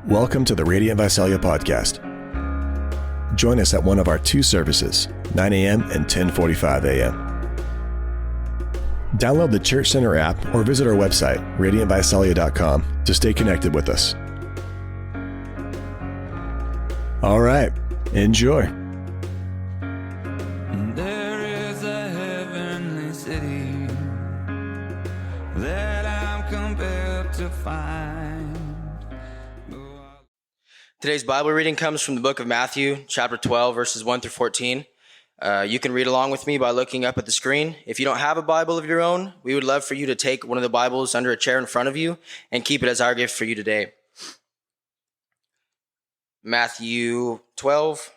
Welcome to the Radiant Visalia podcast. Join us at one of our two services, 9 a.m. and 10:45 a.m. Download the Church Center app or visit our website, radiantvisalia.com, to stay connected with us. All right, enjoy. There is a heavenly city that I'm compelled to find. Today's Bible reading comes from the book of Matthew, chapter 12, verses 1 through 14. You can read along with me by looking up at the screen. If you don't have a Bible of your own, we would love for you to take one of the Bibles under a chair in front of you and keep it as our gift for you today. Matthew 12.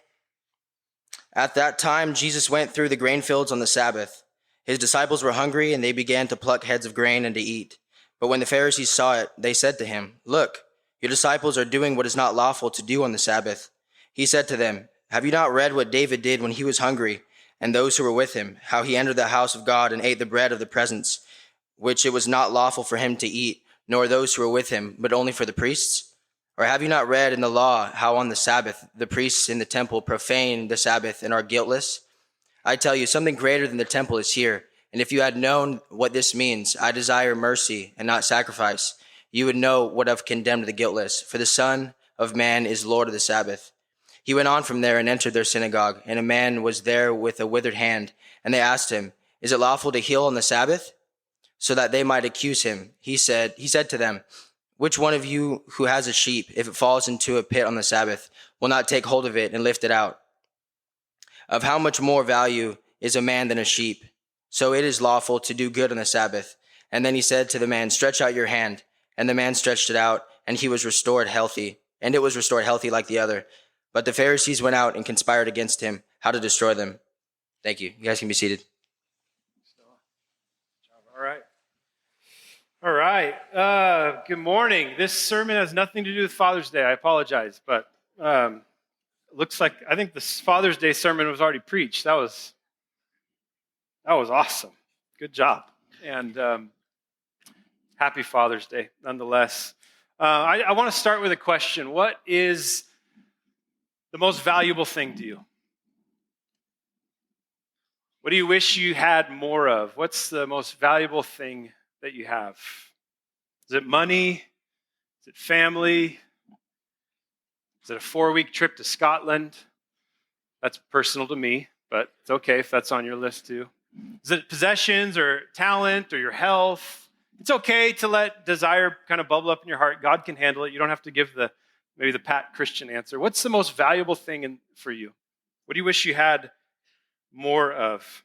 At that time, Jesus went through the grain fields on the Sabbath. His disciples were hungry, and they began to pluck heads of grain and to eat. But when the Pharisees saw it, they said to him, "Look, your disciples are doing what is not lawful to do on the Sabbath." He said to them, "Have you not read what David did when he was hungry, and those who were with him, how he entered the house of God and ate the bread of the presence, which it was not lawful for him to eat, nor those who were with him, but only for the priests? Or have you not read in the law how on the Sabbath the priests in the temple profane the Sabbath and are guiltless? I tell you, something greater than the temple is here. And if you had known what this means, I desire mercy and not sacrifice, you would know what I've condemned the guiltless, for the Son of Man is Lord of the Sabbath." He went on from there and entered their synagogue, and a man was there with a withered hand. And they asked him, "Is it lawful to heal on the Sabbath?" So that they might accuse him. He said to them, "Which one of you who has a sheep, if it falls into a pit on the Sabbath, will not take hold of it and lift it out? Of how much more value is a man than a sheep? So it is lawful to do good on the Sabbath." And then he said to the man, "Stretch out your hand." And the man stretched it out, and he was restored healthy. And it was restored healthy like the other. But the Pharisees went out and conspired against him, how to destroy them. Thank you. You guys can be seated. All right. Good morning. This sermon has nothing to do with Father's Day. I apologize, but it looks like I think the Father's Day sermon was already preached. That was awesome. Good job. And happy Father's Day, nonetheless. I want to start with a question. What is the most valuable thing to you? What do you wish you had more of? What's the most valuable thing that you have? Is it money? Is it family? Is it a 4-week trip to Scotland? That's personal to me, but it's okay if that's on your list too. Is it possessions or talent or your health? It's okay to let desire kind of bubble up in your heart. God can handle it. You don't have to give maybe the pat Christian answer. What's the most valuable thing for you? What do you wish you had more of?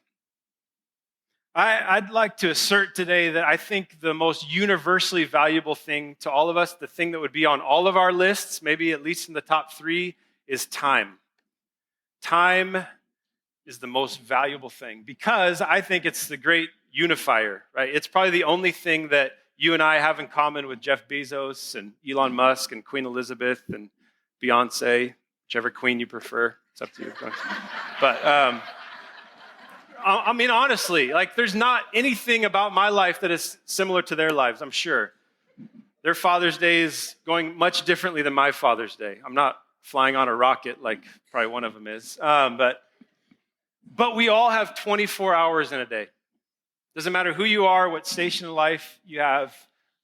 I'd like to assert today that I think the most universally valuable thing to all of us, the thing that would be on all of our lists, maybe at least in the top 3, is time. Time is the most valuable thing because I think it's the great unifier, right? It's probably the only thing that you and I have in common with Jeff Bezos and Elon Musk and Queen Elizabeth and Beyonce, whichever queen you prefer. It's up to you. But I mean, honestly, like there's not anything about my life that is similar to their lives, I'm sure. Their Father's Day is going much differently than my Father's Day. I'm not flying on a rocket like probably one of them is. But we all have 24 hours in a day. Doesn't matter who you are, what station in life you have,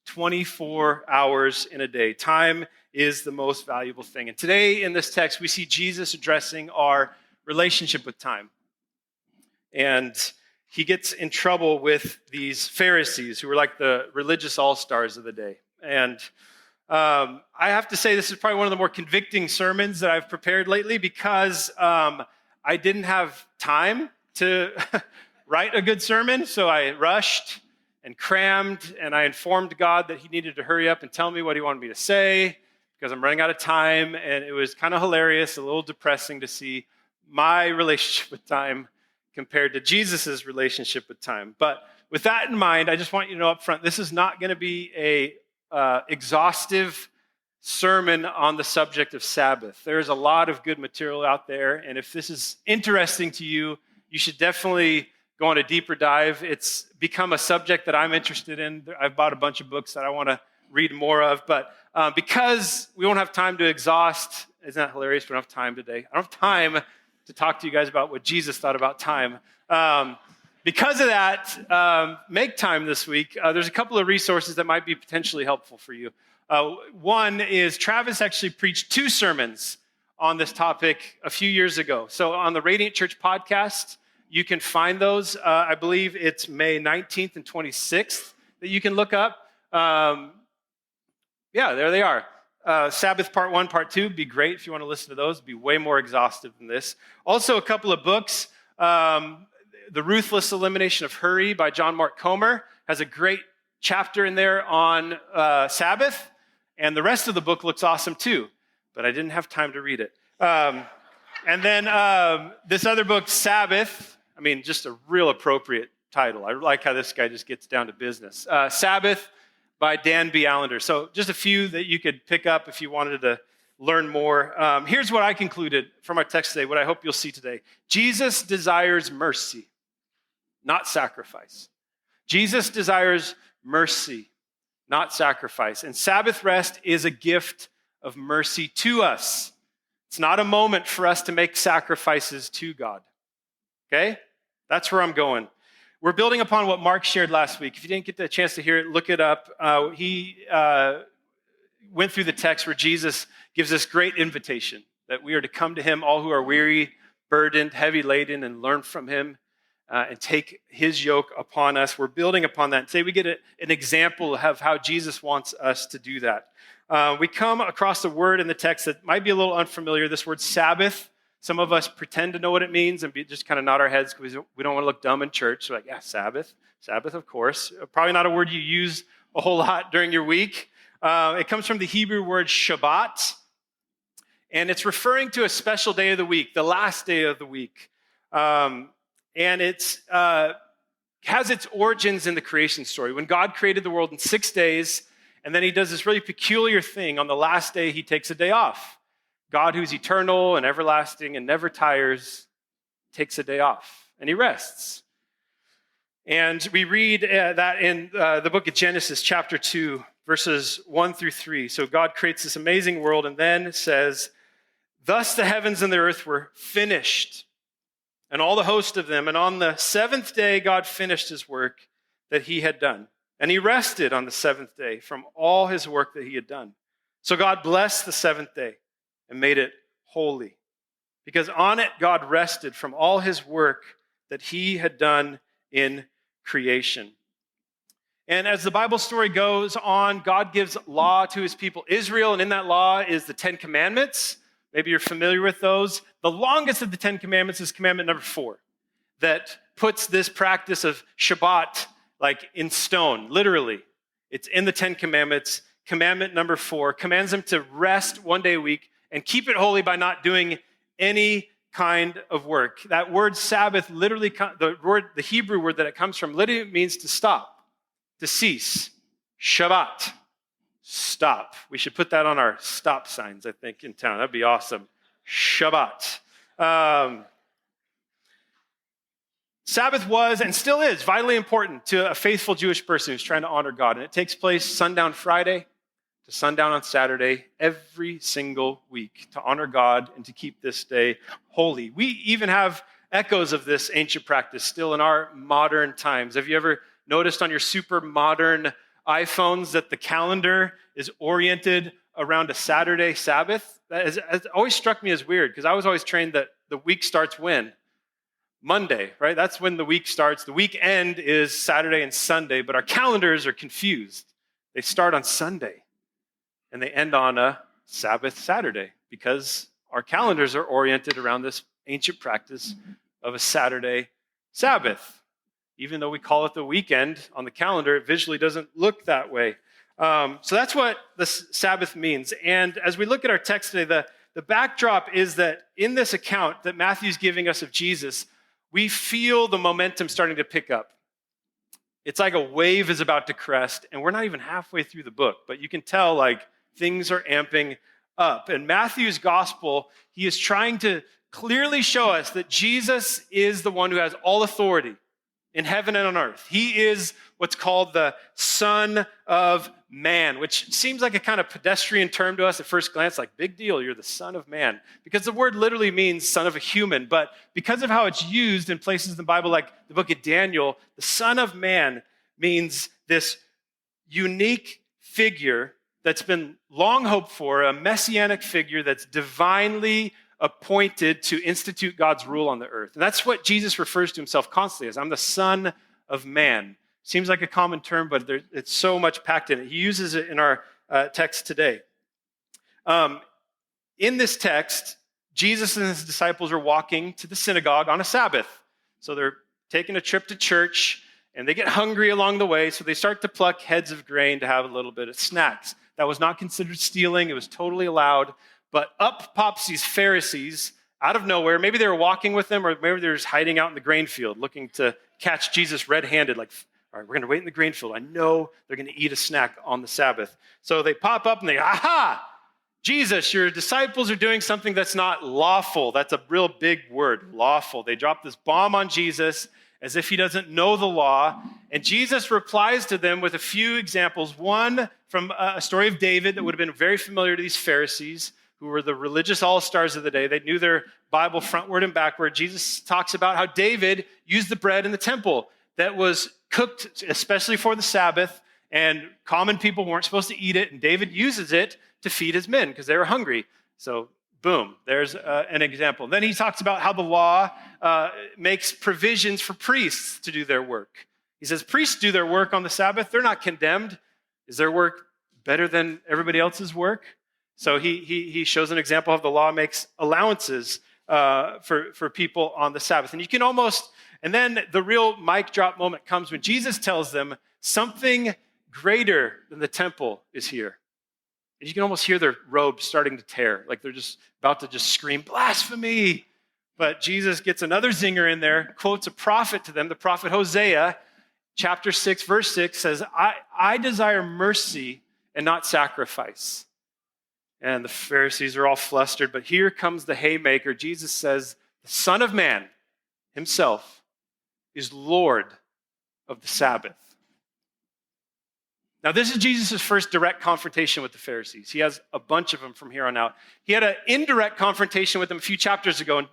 24 hours in a day. Time is the most valuable thing. And today in this text, we see Jesus addressing our relationship with time. And he gets in trouble with these Pharisees who were like the religious all-stars of the day. And I have to say this is probably one of the more convicting sermons that I've prepared lately because I didn't have time to write a good sermon, so I rushed and crammed, and I informed God that he needed to hurry up and tell me what he wanted me to say because I'm running out of time, and it was kind of hilarious, a little depressing to see my relationship with time compared to Jesus' relationship with time. But with that in mind, I just want you to know up front, this is not going to be a exhaustive sermon on the subject of Sabbath. There's a lot of good material out there, and if this is interesting to you, you should definitely go on a deeper dive. It's become a subject that I'm interested in. I've bought a bunch of books that I want to read more of. But because we won't have time to exhaust, isn't that hilarious? We don't have time today. I don't have time to talk to you guys about what Jesus thought about time. Because of that, make time this week. There's a couple of resources that might be potentially helpful for you. One is Travis actually preached 2 sermons on this topic a few years ago. So on the Radiant Church podcast, you can find those. I believe it's May 19th and 26th that you can look up. Yeah, there they are. Sabbath Part 1, Part 2 would be great if you want to listen to those. It'd be way more exhaustive than this. Also, a couple of books. The Ruthless Elimination of Hurry by John Mark Comer has a great chapter in there on Sabbath, and the rest of the book looks awesome too, but I didn't have time to read it. And then this other book, Sabbath, I mean, just a real appropriate title. I like how this guy just gets down to business. Sabbath by Dan B. Allender. So just a few that you could pick up if you wanted to learn more. Here's what I concluded from our text today, what I hope you'll see today. Jesus desires mercy, not sacrifice. Jesus desires mercy, not sacrifice. And Sabbath rest is a gift of mercy to us. It's not a moment for us to make sacrifices to God. Okay? That's where I'm going. We're building upon what Mark shared last week. If you didn't get the chance to hear it, look it up. He went through the text where Jesus gives this great invitation that we are to come to him, all who are weary, burdened, heavy laden, and learn from him and take his yoke upon us. We're building upon that. Today we get an example of how Jesus wants us to do that. We come across a word in the text that might be a little unfamiliar, this word Sabbath. Some of us pretend to know what it means and just kind of nod our heads because we don't want to look dumb in church. So like, yeah, Sabbath, of course. Probably not a word you use a whole lot during your week. It comes from the Hebrew word Shabbat, and it's referring to a special day of the week, the last day of the week. And it has its origins in the creation story. When God created the world in 6 days, and then he does this really peculiar thing. On the last day, he takes a day off. God, who's eternal and everlasting and never tires, takes a day off, and he rests. And we read that in the book of Genesis, chapter 2, verses 1 through 3. So God creates this amazing world and then says, "Thus the heavens and the earth were finished, and all the host of them. And on the 7th day, God finished his work that he had done. And he rested on the 7th day from all his work that he had done. So God blessed the 7th day and made it holy, because on it God rested from all his work that he had done in creation." And as the Bible story goes on, God gives law to his people Israel, and in that law is the 10 Commandments. Maybe you're familiar with those. The longest of the 10 Commandments is commandment number 4, that puts this practice of Shabbat like in stone, literally. It's in the 10 Commandments. Commandment number 4 commands them to rest one day a week and keep it holy by not doing any kind of work. That word Sabbath literally, the Hebrew word that it comes from, literally means to stop, to cease. Shabbat, stop. We should put that on our stop signs, I think, in town. That'd be awesome. Shabbat. Sabbath was and still is vitally important to a faithful Jewish person who's trying to honor God. And it takes place sundown Friday to sundown on Saturday every single week to honor God and to keep this day holy. We even have echoes of this ancient practice still in our modern times. Have you ever noticed on your super modern iPhones that the calendar is oriented around a Saturday Sabbath? That has always struck me as weird because I was always trained that the week starts when? Monday, right? That's when the week starts. The weekend is Saturday and Sunday, but our calendars are confused. They start on Sunday and they end on a Sabbath Saturday because our calendars are oriented around this ancient practice of a Saturday Sabbath. Even though we call it the weekend on the calendar, it visually doesn't look that way. So that's what the Sabbath means. And as we look at our text today, the backdrop is that in this account that Matthew's giving us of Jesus, we feel the momentum starting to pick up. It's like a wave is about to crest, and we're not even halfway through the book, but you can tell like things are amping up. And Matthew's gospel, he is trying to clearly show us that Jesus is the one who has all authority in heaven and on earth. He is what's called the Son of Man, which seems like a kind of pedestrian term to us at first glance, like big deal, you're the Son of Man. Because the word literally means son of a human, but because of how it's used in places in the Bible, like the book of Daniel, the Son of Man means this unique figure that's been long hoped for, a messianic figure that's divinely appointed to institute God's rule on the earth. And that's what Jesus refers to himself constantly as. I'm the Son of Man. Seems like a common term, but it's so much packed in it. He uses it in our text today. In this text, Jesus and his disciples are walking to the synagogue on a Sabbath. So they're taking a trip to church, and they get hungry along the way, so they start to pluck heads of grain to have a little bit of snacks. That was not considered stealing. It was totally allowed. But up pops these Pharisees out of nowhere. Maybe they were walking with them, or maybe they're just hiding out in the grain field looking to catch Jesus red-handed, like, all right, we're going to wait in the grain field. I know they're going to eat a snack on the Sabbath. So they pop up and they go, aha, Jesus, your disciples are doing something that's not lawful. That's a real big word, lawful. They drop this bomb on Jesus as if he doesn't know the law. And Jesus replies to them with a few examples. One from a story of David that would have been very familiar to these Pharisees, who were the religious all-stars of the day. They knew their Bible frontward and backward. Jesus talks about how David used the bread in the temple that was cooked especially for the Sabbath, and common people weren't supposed to eat it, and David uses it to feed his men because they were hungry. So boom, there's an example. Then he talks about how the law makes provisions for priests to do their work. He says priests do their work on the Sabbath. They're not condemned. Is their work better than everybody else's work? So he shows an example of the law makes allowances for people on the Sabbath. And you can almost, and then the real mic drop moment comes when Jesus tells them something greater than the temple is here. And you can almost hear their robes starting to tear, like they're just about to just scream, blasphemy. But Jesus gets another zinger in there, quotes a prophet to them, the prophet Hosea, chapter 6, verse 6 says, I desire mercy and not sacrifice. And the Pharisees are all flustered, but here comes the haymaker. Jesus says, the Son of Man himself is Lord of the Sabbath. Now, this is Jesus' first direct confrontation with the Pharisees. He has a bunch of them from here on out. He had an indirect confrontation with them a few chapters ago in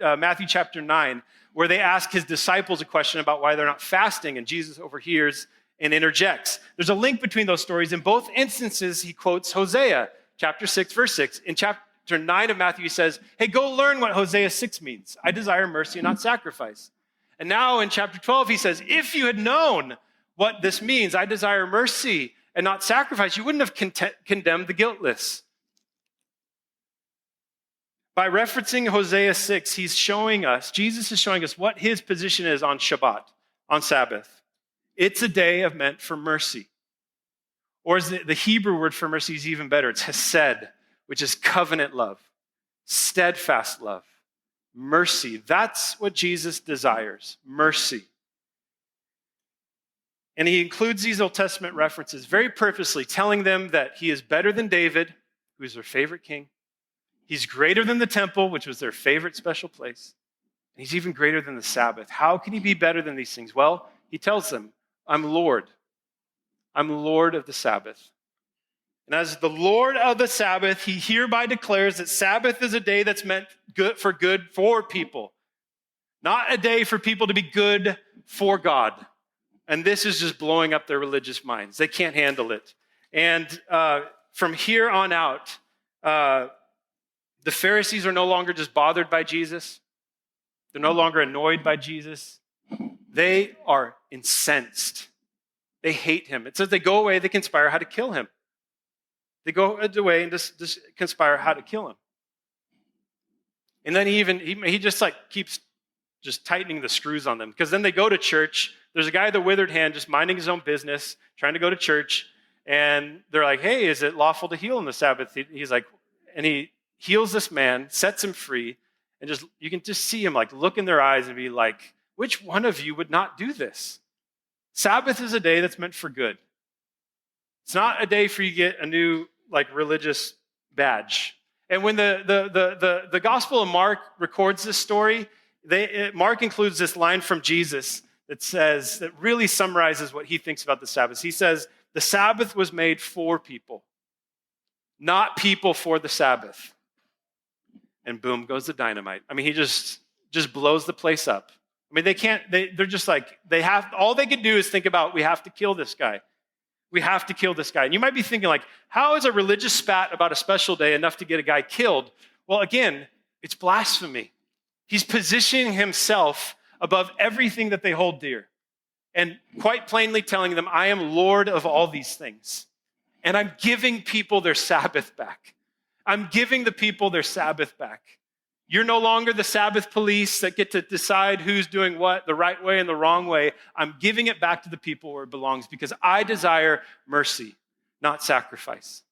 Matthew chapter 9, where they ask his disciples a question about why they're not fasting, and Jesus overhears and interjects. There's a link between those stories. In both instances, he quotes Hosea, chapter 6, verse 6. In chapter 9 of Matthew, he says, hey, go learn what Hosea 6 means. I desire mercy and not sacrifice. And now in chapter 12, he says, if you had known what this means, I desire mercy and not sacrifice, you wouldn't have condemned the guiltless. By referencing Hosea 6, Jesus is showing us what his position is on Shabbat, on Sabbath. It's a day meant for mercy. Or is the Hebrew word for mercy is even better. It's hesed, which is covenant love, steadfast love, mercy. That's what Jesus desires, mercy. And he includes these Old Testament references very purposely, telling them that he is better than David, who is their favorite king. He's greater than the temple, which was their favorite special place. And he's even greater than the Sabbath. How can he be better than these things? Well, he tells them, I'm Lord. I'm Lord of the Sabbath. And as the Lord of the Sabbath, he hereby declares that Sabbath is a day that's meant good for people, not a day for people to be good for God. And this is just blowing up their religious minds. They can't handle it. And from here on out, the Pharisees are no longer just bothered by Jesus. They're no longer annoyed by Jesus. They are incensed. They hate him. It says they go away, they conspire how to kill him. They go away and just conspire how to kill him. And then he just like keeps just tightening the screws on them. Because then they go to church. There's a guy with a withered hand just minding his own business, trying to go to church. And they're like, hey, is it lawful to heal on the Sabbath? He's like, and he heals this man, sets him free. And just you can just see him like look in their eyes and be like, which one of you would not do this? Sabbath is a day that's meant for good. It's not a day for you to get a new like religious badge. And when the Gospel of Mark records this story, Mark includes this line from Jesus that really summarizes what he thinks about the Sabbath. He says, The Sabbath was made for people, not people for the Sabbath. And boom goes the dynamite. I mean, he just blows the place up. I mean, they're just like, all they could do is think about, we have to kill this guy. We have to kill this guy. And you might be thinking like, how is a religious spat about a special day enough to get a guy killed? Well, again, it's blasphemy. He's positioning himself above everything that they hold dear. And quite plainly telling them, I am Lord of all these things. And I'm giving people their Sabbath back. I'm giving the people their Sabbath back. You're no longer the Sabbath police that get to decide who's doing what the right way and the wrong way. I'm giving it back to the people where it belongs because I desire mercy, not sacrifice.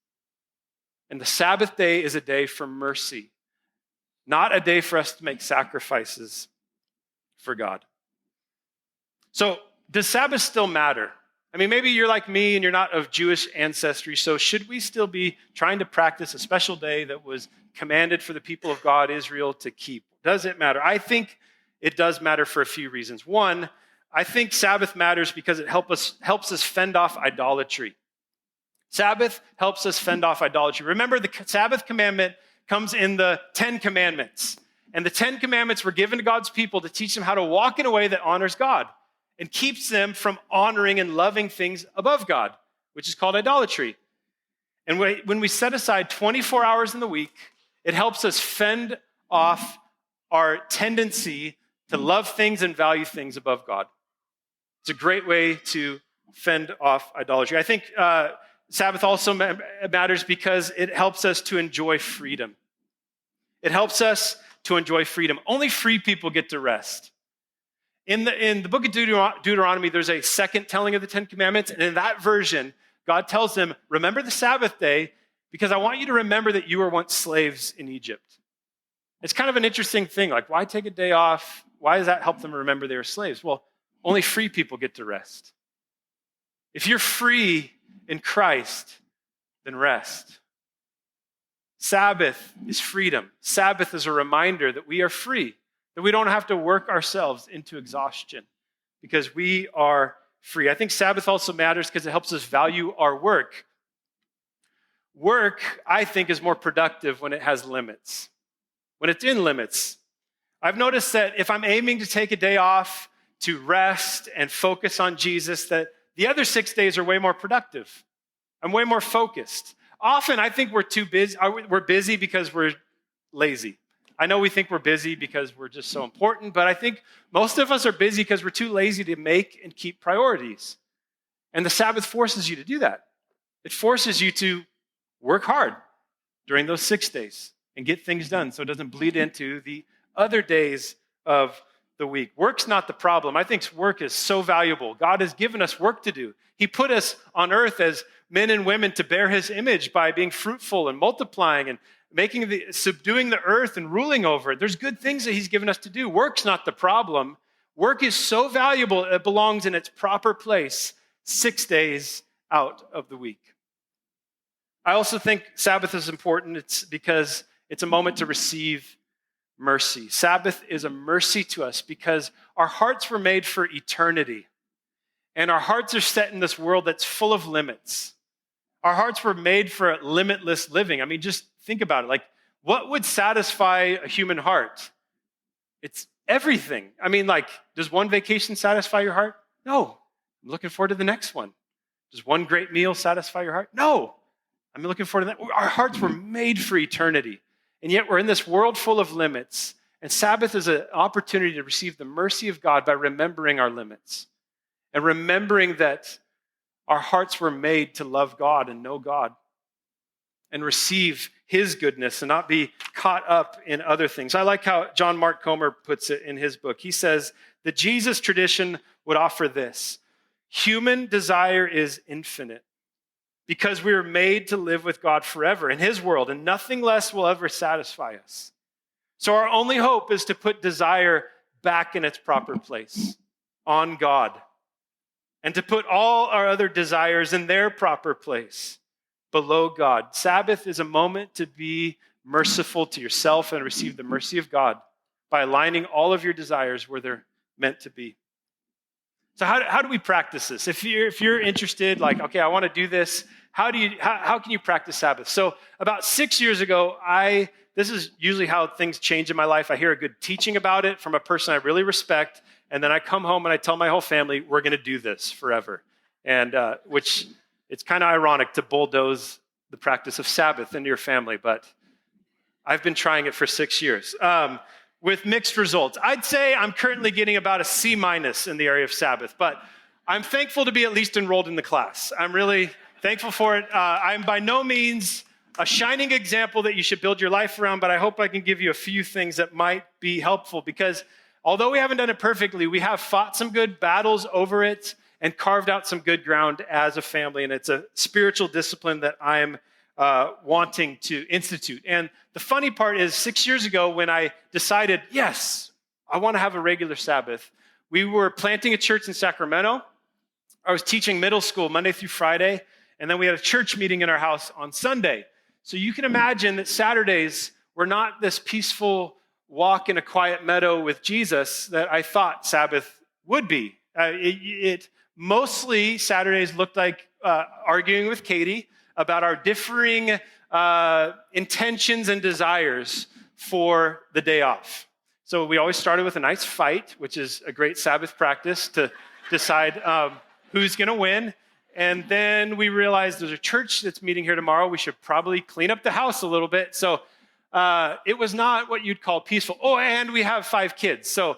And the Sabbath day is a day for mercy, not a day for us to make sacrifices for God. So, does Sabbath still matter? I mean, maybe you're like me and you're not of Jewish ancestry, so should we still be trying to practice a special day that was commanded for the people of God, Israel, to keep? Does it matter? I think it does matter for a few reasons. One, I think Sabbath matters because it helps us fend off idolatry. Sabbath helps us fend off idolatry. Remember, the Sabbath commandment comes in the 10 Commandments. And the 10 Commandments were given to God's people to teach them how to walk in a way that honors God and keeps them from honoring and loving things above God, which is called idolatry. And when we set aside 24 hours in the week, it helps us fend off our tendency to love things and value things above God. It's a great way to fend off idolatry. I think Sabbath also matters because it helps us to enjoy freedom. It helps us to enjoy freedom. Only free people get to rest. In the book of Deuteronomy, there's a second telling of the 10 Commandments, and in that version, God tells them, remember the Sabbath day, because I want you to remember that you were once slaves in Egypt. It's kind of an interesting thing, like why take a day off? Why does that help them remember they were slaves? Well, only free people get to rest. If you're free in Christ, then rest. Sabbath is freedom. Sabbath is a reminder that we are free, that we don't have to work ourselves into exhaustion because we are free. I think Sabbath also matters because it helps us value our work. Work, I think, is more productive when it has limits, when it's in limits. I've noticed that if I'm aiming to take a day off to rest and focus on Jesus, that the other 6 days are way more productive. I'm way more focused. Often, I think we're too busy. We're busy because we're lazy. I know we think we're busy because we're just so important, but I think most of us are busy because we're too lazy to make and keep priorities. And the Sabbath forces you to do that. It forces you to work hard during those 6 days and get things done so it doesn't bleed into the other days of the week. Work's not the problem. I think work is so valuable. God has given us work to do. He put us on earth as men and women to bear his image by being fruitful and multiplying and subduing the earth and ruling over it. There's good things that he's given us to do. Work's not the problem. Work is so valuable, it belongs in its proper place 6 days out of the week. I also think Sabbath is important. It's because it's a moment to receive mercy. Sabbath is a mercy to us because our hearts were made for eternity. And our hearts are set in this world that's full of limits. Our hearts were made for limitless living. I mean, just think about it. Like, what would satisfy a human heart? It's everything. I mean, like, does one vacation satisfy your heart? No. I'm looking forward to the next one. Does one great meal satisfy your heart? No. I'm looking forward to that. Our hearts were made for eternity. And yet we're in this world full of limits. And Sabbath is an opportunity to receive the mercy of God by remembering our limits and remembering that our hearts were made to love God and know God and receive his goodness and not be caught up in other things. I like how John Mark Comer puts it in his book. He says, the Jesus tradition would offer this. Human desire is infinite because we were made to live with God forever in his world, and nothing less will ever satisfy us. So our only hope is to put desire back in its proper place, on God, and to put all our other desires in their proper place, below God. Sabbath is a moment to be merciful to yourself and receive the mercy of God by aligning all of your desires where they're meant to be. So how do we practice this? If you're interested, like, okay, I want to do this, how can you practice Sabbath? So about 6 years ago, this is usually how things change in my life. I hear a good teaching about it from a person I really respect, and then I come home and I tell my whole family, we're going to do this forever. And which it's kind of ironic to bulldoze the practice of Sabbath into your family, but I've been trying it for 6 years. With mixed results. I'd say I'm currently getting about a C- in the area of Sabbath, but I'm thankful to be at least enrolled in the class. I'm really thankful for it. I'm by no means a shining example that you should build your life around, but I hope I can give you a few things that might be helpful, because although we haven't done it perfectly, we have fought some good battles over it and carved out some good ground as a family, and it's a spiritual discipline that I'm wanting to institute. And the funny part is 6 years ago when I decided, yes, I want to have a regular Sabbath, we were planting a church in Sacramento. I was teaching middle school Monday through Friday, and then we had a church meeting in our house on Sunday. So you can imagine that Saturdays were not this peaceful walk in a quiet meadow with Jesus that I thought Sabbath would be. Mostly Saturdays looked like arguing with Katie about our differing intentions and desires for the day off. So we always started with a nice fight, which is a great Sabbath practice to decide who's going to win. And then we realized there's a church that's meeting here tomorrow. We should probably clean up the house a little bit. So it was not what you'd call peaceful. Oh, and we have 5 kids. So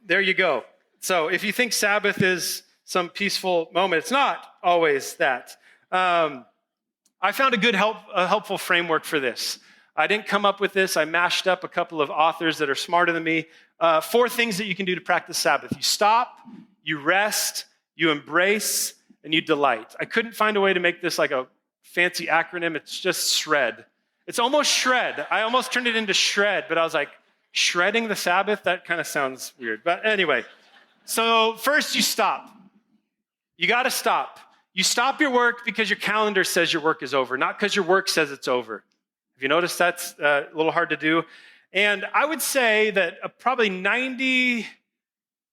there you go. So if you think Sabbath is some peaceful moment, it's not always that. I found a helpful framework for this. I didn't come up with this. I mashed up a couple of authors that are smarter than me. 4 things that you can do to practice Sabbath. You stop, you rest, you embrace, and you delight. I couldn't find a way to make this like a fancy acronym. It's just SHRED. It's almost shred. I almost turned it into shred, but I was like, shredding the Sabbath? That kind of sounds weird. But anyway, so first you stop. You got to stop. You stop your work because your calendar says your work is over, not because your work says it's over. Have you noticed that's a little hard to do? And I would say that probably maybe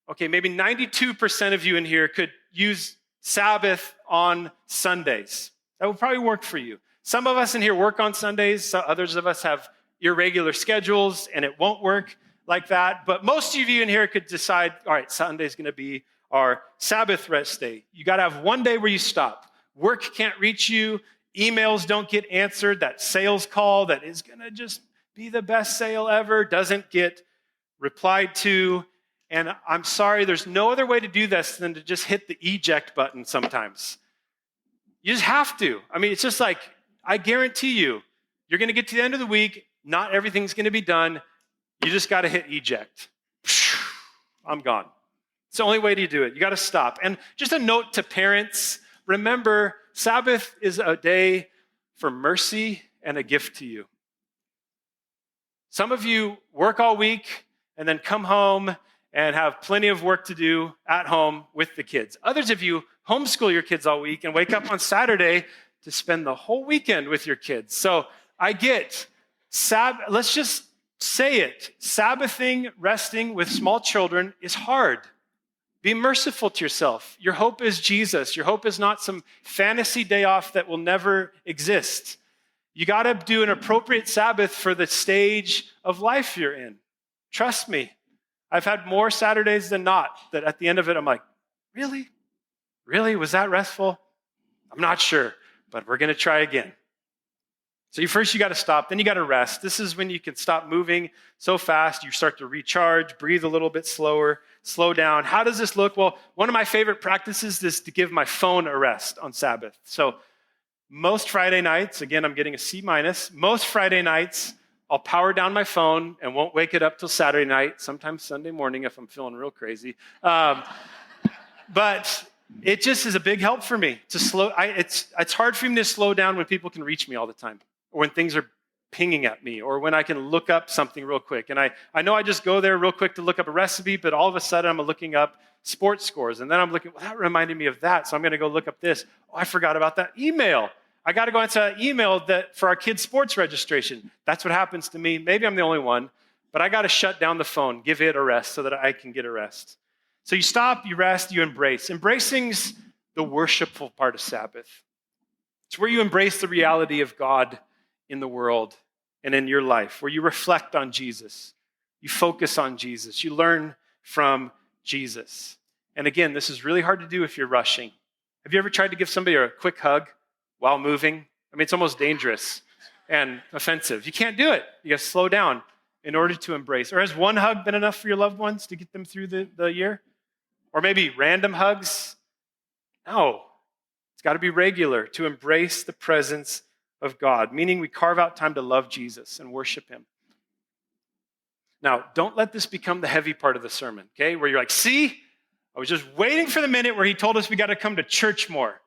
92% of you in here could use Sabbath on Sundays. That would probably work for you. Some of us in here work on Sundays. So others of us have irregular schedules, and it won't work like that. But most of you in here could decide, all right, Sunday's going to be our Sabbath rest day. You got to have one day where you stop. Work can't reach you. Emails don't get answered. That sales call that is going to just be the best sale ever doesn't get replied to. And I'm sorry, there's no other way to do this than to just hit the eject button sometimes. You just have to. I mean, it's just like, I guarantee you, you're going to get to the end of the week. Not everything's going to be done. You just got to hit eject. I'm gone. It's the only way to do it. You got to stop. And just a note to parents, remember, Sabbath is a day for mercy and a gift to you. Some of you work all week and then come home and have plenty of work to do at home with the kids. Others of you homeschool your kids all week and wake up on Saturday to spend the whole weekend with your kids. So I get, let's just say it. Sabbathing, resting with small children is hard. Be merciful to yourself. Your hope is Jesus. Your hope is not some fantasy day off that will never exist. You got to do an appropriate Sabbath for the stage of life you're in. Trust me. I've had more Saturdays than not that at the end of it, I'm like, really? Really? Was that restful? I'm not sure, but we're going to try again. So first you got to stop, then you got to rest. This is when you can stop moving so fast. You start to recharge, breathe a little bit slower, slow down. How does this look? Well, one of my favorite practices is to give my phone a rest on Sabbath. So most Friday nights, again, I'm getting a C-, most Friday nights, I'll power down my phone and won't wake it up till Saturday night, sometimes Sunday morning if I'm feeling real crazy. But it just is a big help for me to slow. It's hard for me to slow down when people can reach me all the time, or when things are pinging at me, or when I can look up something real quick. And I know I just go there real quick to look up a recipe, but all of a sudden I'm looking up sports scores. And then I'm looking, well, that reminded me of that, so I'm going to go look up this. Oh, I forgot about that email. I got to go into that email that for our kids' sports registration. That's what happens to me. Maybe I'm the only one, but I got to shut down the phone, give it a rest so that I can get a rest. So you stop, you rest, you embrace. Embracing's the worshipful part of Sabbath. It's where you embrace the reality of God in the world and in your life, where you reflect on Jesus. You focus on Jesus. You learn from Jesus. And again, this is really hard to do if you're rushing. Have you ever tried to give somebody a quick hug while moving? I mean, it's almost dangerous and offensive. You can't do it. You got to slow down in order to embrace. Or has one hug been enough for your loved ones to get them through the year? Or maybe random hugs? No. It's got to be regular to embrace the presence of God, meaning we carve out time to love Jesus and worship him. Now, don't let this become the heavy part of the sermon, okay? Where you're like, see, I was just waiting for the minute where he told us we got to come to church more.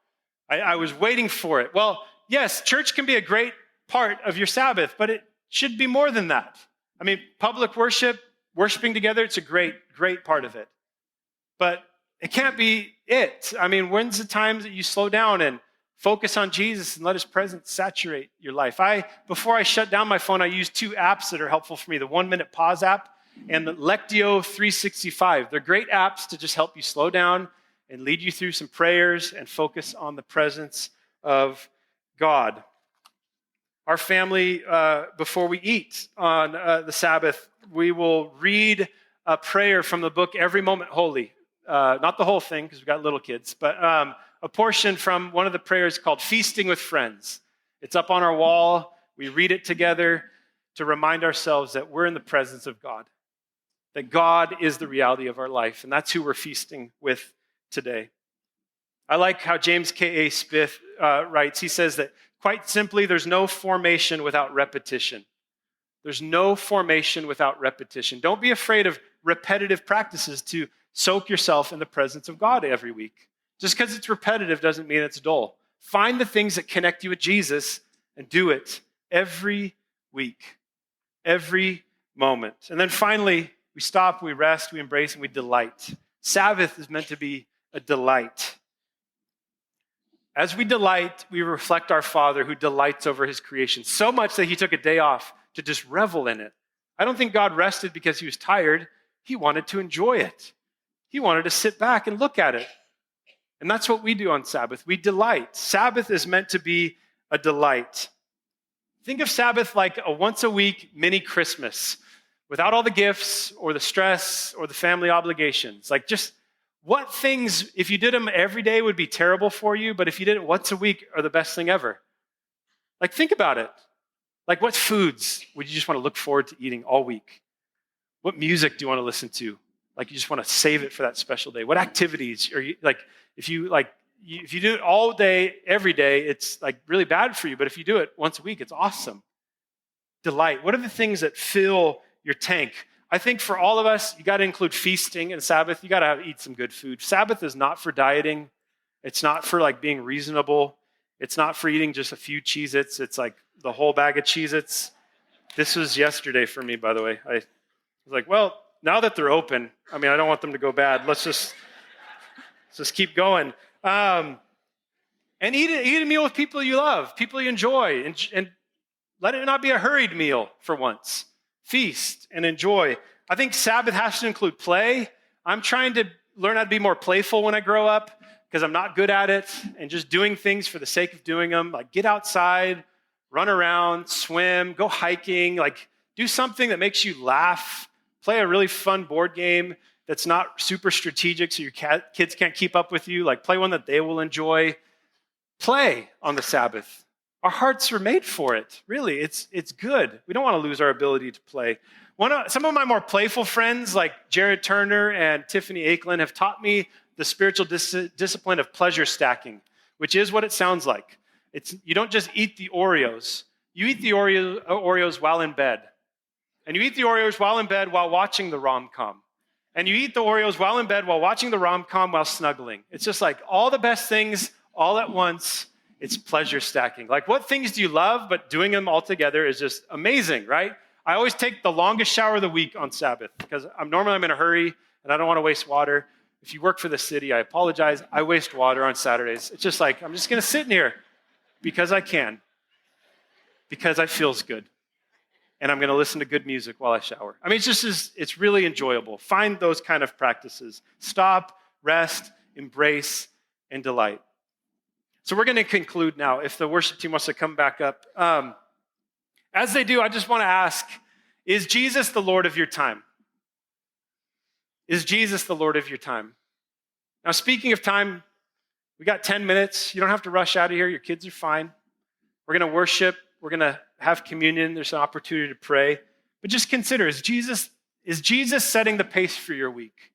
I was waiting for it. Well, yes, church can be a great part of your Sabbath, but it should be more than that. I mean, public worship, worshiping together, it's a great, great part of it. But it can't be it. I mean, when's the times that you slow down and focus on Jesus and let his presence saturate your life? Before I shut down my phone, I use 2 apps that are helpful for me, the 1-minute pause app and the Lectio 365. They're great apps to just help you slow down and lead you through some prayers and focus on the presence of God. Our family, before we eat on the Sabbath, we will read a prayer from the book Every Moment Holy. Not the whole thing, because we've got little kids, but a portion from one of the prayers called Feasting with Friends. It's up on our wall. We read it together to remind ourselves that we're in the presence of God, that God is the reality of our life, and that's who we're feasting with today. I like how James K.A. Smith writes. He says that, quite simply, there's no formation without repetition. There's no formation without repetition. Don't be afraid of repetitive practices to soak yourself in the presence of God every week. Just because it's repetitive doesn't mean it's dull. Find the things that connect you with Jesus and do it every week, every moment. And then finally, we stop, we rest, we embrace, and we delight. Sabbath is meant to be a delight. As we delight, we reflect our Father who delights over his creation, so much that he took a day off to just revel in it. I don't think God rested because he was tired. He wanted to enjoy it. He wanted to sit back and look at it. And that's what we do on Sabbath. We delight. Sabbath is meant to be a delight. Think of Sabbath like a once-a-week mini Christmas, without all the gifts or the stress or the family obligations. Like, just what things, if you did them every day, would be terrible for you, but if you did it once a week, are the best thing ever? Like, think about it. Like, what foods would you just want to look forward to eating all week? What music do you want to listen to? Like, you just want to save it for that special day. What activities are you, like, if you do it all day, every day, it's like really bad for you. But if you do it once a week, it's awesome. Delight. What are the things that fill your tank? I think for all of us, you got to include feasting and Sabbath. You got to eat some good food. Sabbath is not for dieting. It's not for like being reasonable. It's not for eating just a few Cheez-Its. It's like the whole bag of Cheez-Its. This was yesterday for me, by the way. I was like, well, now that they're open, I mean, I don't want them to go bad. Let's just keep going. And eat a meal with people you love, people you enjoy, and let it not be a hurried meal for once. Feast and enjoy. I think Sabbath has to include play. I'm trying to learn how to be more playful when I grow up because I'm not good at it, and just doing things for the sake of doing them. Like, get outside, run around, swim, go hiking, like do something that makes you laugh. Play a really fun board game that's not super strategic so your kids can't keep up with you. Like, play one that they will enjoy. Play on the Sabbath. Our hearts are made for it. Really, it's good. We don't want to lose our ability to play. Some of my more playful friends, like Jared Turner and Tiffany Akelin, have taught me the spiritual discipline of pleasure stacking, which is what it sounds like. You don't just eat the Oreos. You eat the Oreos while in bed. And you eat the Oreos while in bed while watching the rom-com. And you eat the Oreos while in bed while watching the rom-com while snuggling. It's just like all the best things all at once. It's pleasure stacking. Like, what things do you love, but doing them all together is just amazing, right? I always take the longest shower of the week on Sabbath because I'm in a hurry and I don't want to waste water. If you work for the city, I apologize. I waste water on Saturdays. It's just like, I'm just going to sit in here because I can, because it feels good. and I'm going to listen to good music while I shower. I mean, it's really enjoyable. Find those kind of practices. Stop, rest, embrace, and delight. So we're going to conclude now. If the worship team wants to come back up. As they do, I just want to ask, is Jesus the Lord of your time? Is Jesus the Lord of your time? Now, speaking of time, we got 10 minutes. You don't have to rush out of here. Your kids are fine. We're going to worship. We're going to have communion. There's an opportunity to pray. But just consider, is Jesus setting the pace for your week?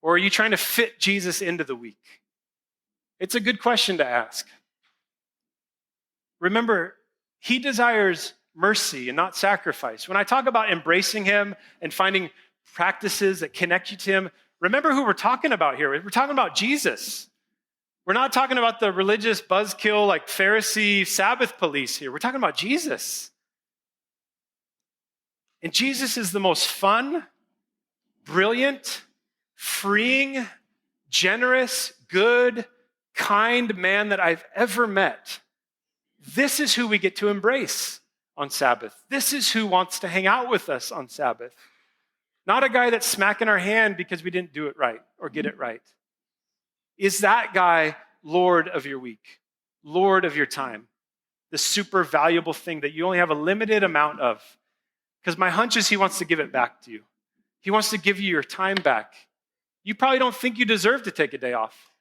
Or are you trying to fit Jesus into the week? It's a good question to ask. Remember, he desires mercy and not sacrifice. When I talk about embracing him and finding practices that connect you to him, remember who we're talking about here. We're talking about Jesus. We're not talking about the religious buzzkill like Pharisee Sabbath police here. We're talking about Jesus. And Jesus is the most fun, brilliant, freeing, generous, good, kind man that I've ever met. This is who we get to embrace on Sabbath. This is who wants to hang out with us on Sabbath. Not a guy that's smacking our hand because we didn't do it right or get it right. Is that guy Lord of your week, Lord of your time, the super valuable thing that you only have a limited amount of? Because my hunch is he wants to give it back to you. He wants to give you your time back. You probably don't think you deserve to take a day off.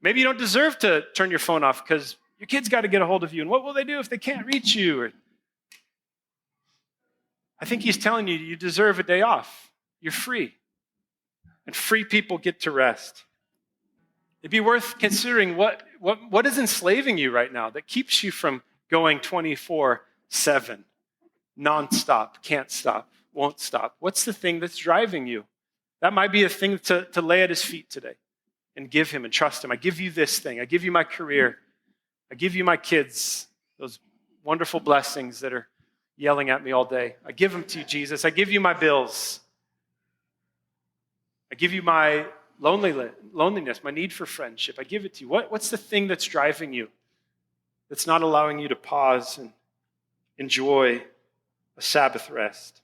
Maybe you don't deserve to turn your phone off because your kids got to get a hold of you. And what will they do if they can't reach you? I think he's telling you, you deserve a day off. You're free. And free people get to rest. It'd be worth considering what is enslaving you right now that keeps you from going 24/7, nonstop, can't stop, won't stop. What's the thing that's driving you? That might be a thing to lay at his feet today and give him and trust him. I give you this thing. I give you my career. I give you my kids, those wonderful blessings that are yelling at me all day. I give them to you, Jesus. I give you my bills. I give you my loneliness, my need for friendship. I give it to you. What's the thing that's driving you that's not allowing you to pause and enjoy a Sabbath rest?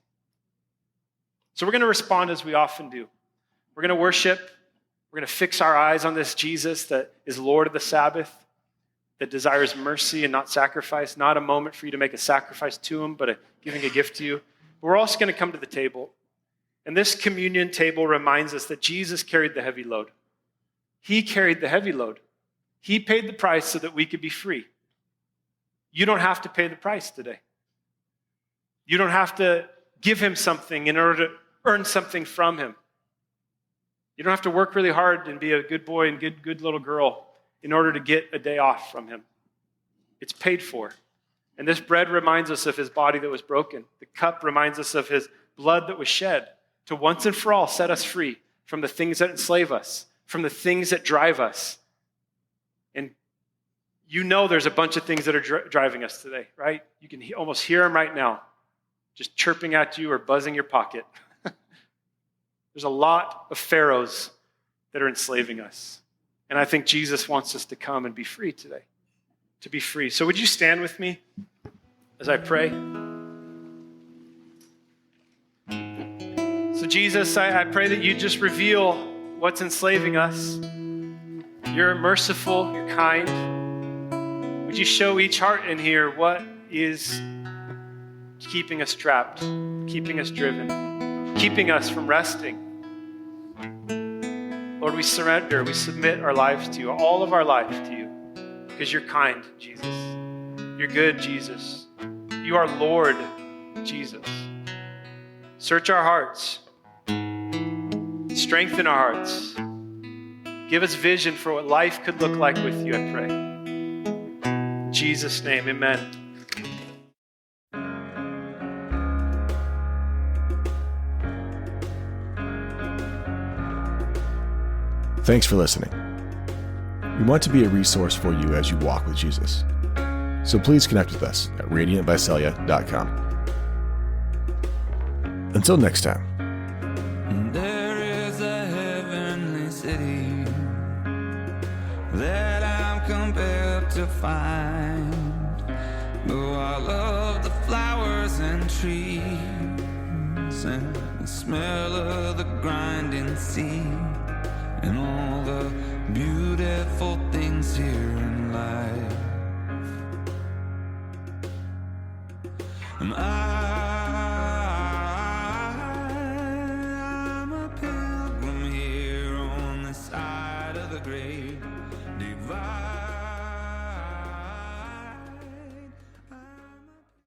So we're going to respond as we often do. We're going to worship. We're going to fix our eyes on this Jesus that is Lord of the Sabbath, that desires mercy and not sacrifice, not a moment for you to make a sacrifice to him, but giving a gift to you. But we're also going to come to the table. And this communion table reminds us that Jesus carried the heavy load. He carried the heavy load. He paid the price so that we could be free. You don't have to pay the price today. You don't have to give him something in order to earn something from him. You don't have to work really hard and be a good boy and good little girl in order to get a day off from him. It's paid for. And this bread reminds us of his body that was broken. The cup reminds us of his blood that was shed to once and for all set us free from the things that enslave us, from the things that drive us. And you know there's a bunch of things that are driving us today, right? You can almost hear them right now, just chirping at you or buzzing your pocket. There's a lot of pharaohs that are enslaving us. And I think Jesus wants us to come and be free today, to be free. So would you stand with me as I pray? So Jesus, I pray that you just reveal what's enslaving us. You're merciful, you're kind. Would you show each heart in here what is keeping us trapped, keeping us driven, keeping us from resting? Lord, we surrender, we submit our lives to you, all of our life to you, because you're kind, Jesus. You're good, Jesus. You are Lord, Jesus. Search our hearts. Strengthen our hearts. Give us vision for what life could look like with you, I pray. In Jesus' name, amen. Thanks for listening. We want to be a resource for you as you walk with Jesus. So please connect with us at radiantvisalia.com. Until next time. There is a heavenly city that I'm compelled to find. Though I love the flowers and trees and the smell of the grinding sea and all the beautiful things here in life, and I'm a pilgrim here on the side of the grave, divided